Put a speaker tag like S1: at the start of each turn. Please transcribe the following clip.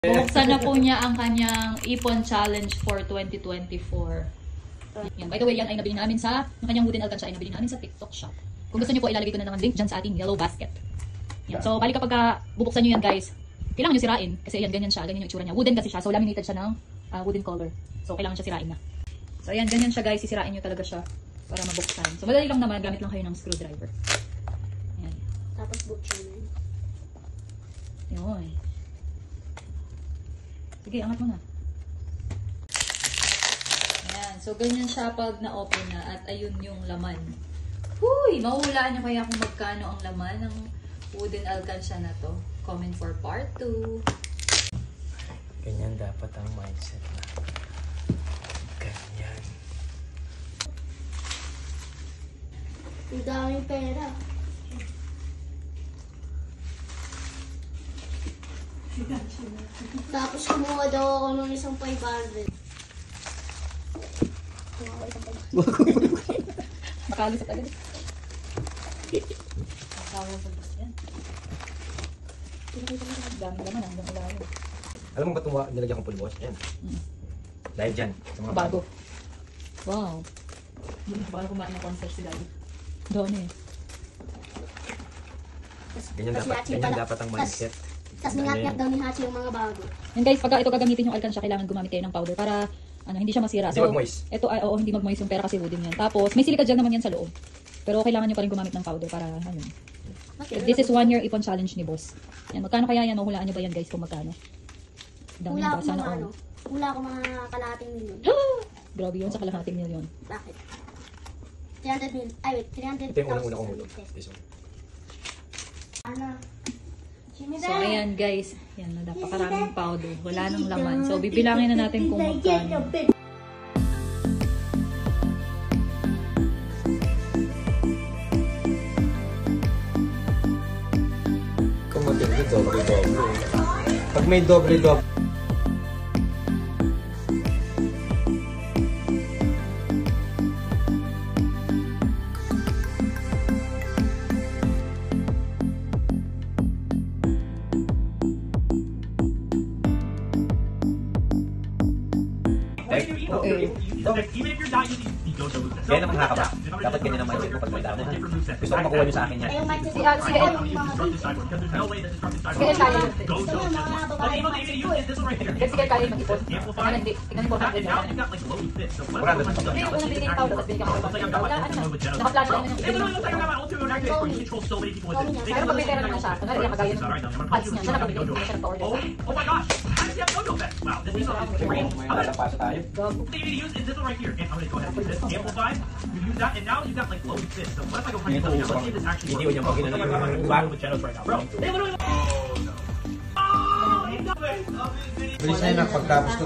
S1: Buksan na po niya ang kanyang Ipon Challenge for 2024. Yan. By the way, yan ay nabili namin sa, ang kanyang wooden alkansya ay nabili namin sa TikTok shop. Kung gusto niyo po, ilalagay ko na naman link dyan sa ating yellow basket. Yan. So, bali kapag bubuksan niyo yan guys, kailangan niyo sirain. Kasi yan, ganyan siya, ganyan yung itsura niya. Wooden kasi siya, so laminated siya ng wooden color. So, kailangan siya sirain na. So, ayan, ganyan siya guys, sisirain niyo talaga siya para mabuksan. So, madali lang naman, gamit lang kayo ng screwdriver. Ayan.
S2: Tapos buksan na.
S1: Yun. Sige, angat mo na. Ayan. So, ganyan siya pag na-open na. At ayun yung laman. Huy! Mahuhulaan niyo kaya kung magkano ang laman ng wooden alkansya na to. Comment for part 2.
S3: Ganyan dapat ang mindset na. Ganyan.
S2: Ang daming pera. Tapos kumuha daw ako ng isang 500.
S1: Makalusot agad. Makalusot yan. Dami naman hanggang ilalim.
S3: Alam mo ba itong nilagyan kong pulbos? Yan. Dahil dyan. Sa mga
S1: Bago. Wow. Baka kumain ng concert si Daddy. Doon eh.
S3: Ganyan dapat ang mindset.
S2: Tapos ningat-ngat daw ni Hachi yung mga bago.
S1: And guys, pagka ito gagamitin yung alkansya, kailangan gumamit kayo ng powder para hindi siya masira.
S3: Hindi mag-moist.
S1: Ito ay hindi mag-moist yung pera kasi wooden yan. Tapos may silicone gel naman yan sa loob. Pero kailangan nyo pa rin gumamit ng powder para
S2: Okay,
S1: this is 1 year Ipon challenge ni boss. Yan, magkano kaya yan? Mahulaan nyo ba yan guys kung magkano? Dami
S2: Wala
S1: ba?
S2: akong
S1: Sana
S2: mga
S1: all.
S2: Wala akong mga kalahating milyon.
S1: Grabe yun sa kalahating milyon.
S2: Bakit? 300 mil. Ay wait, 300,000.
S3: Ito yung unang-una kong mulo. This one.
S2: Ano?
S1: So ayan guys, yan na napakaraming powder. Wala nang laman. So bibilangin na natin kung magkano.
S3: Kung matindi, doble-doble. Pag may doble-doble.
S4: Even if you're not using the Gojo movement.
S3: Kaya naman nakakaba. Dapat ganyan ang mindset mo pag may damo. Gusto ko makuha nyo sa akin yan.
S2: Ay, yung mindset
S1: Si
S2: ko.
S1: si
S2: Ay,
S1: Ed.
S2: yung mga
S4: Destructive sideboard, because there's no way that destructive
S1: Sige,
S4: sideboard
S1: kaya yun.
S4: goes
S2: Gusto mo
S4: those
S2: yung mga
S4: systems.
S2: babae.
S4: But able to use this one right here.
S1: Kasi kaya yung mag-ipon.
S4: Amplify.
S1: Hindi. Tingnan mo
S4: And now you've got like loaded fits. So what
S3: Wala na.
S4: I'm
S1: Hindi, yung unang binigay powder, tapos binigyan ko
S4: Looks like I've got my ultimate mode with Genos.
S1: Nakaplano na
S4: It literally looks like I've got my ultimate mode activated where you control so many people with it.
S1: Pero pag may pera naman siya, kunwari yung magaya ng ads niya, siya nakabili, hindi siya nagpa-order.
S4: Oh my gosh! I just have Gojo effect. Wow, this is great.
S3: Malalapas tayo.
S4: What you need to use is this one right here. And I'm gonna go ahead and use this. Amplify. You use that, and now you've got like loaded fits. So what if I go find something else? Let's see if this actually
S3: Hindi
S4: works.
S3: yun yung pag inano yung
S4: Battle with Genos right now, bro. They literally. Oh no! Oh, he got it.
S3: Bilis na yun ang pagtapos ko.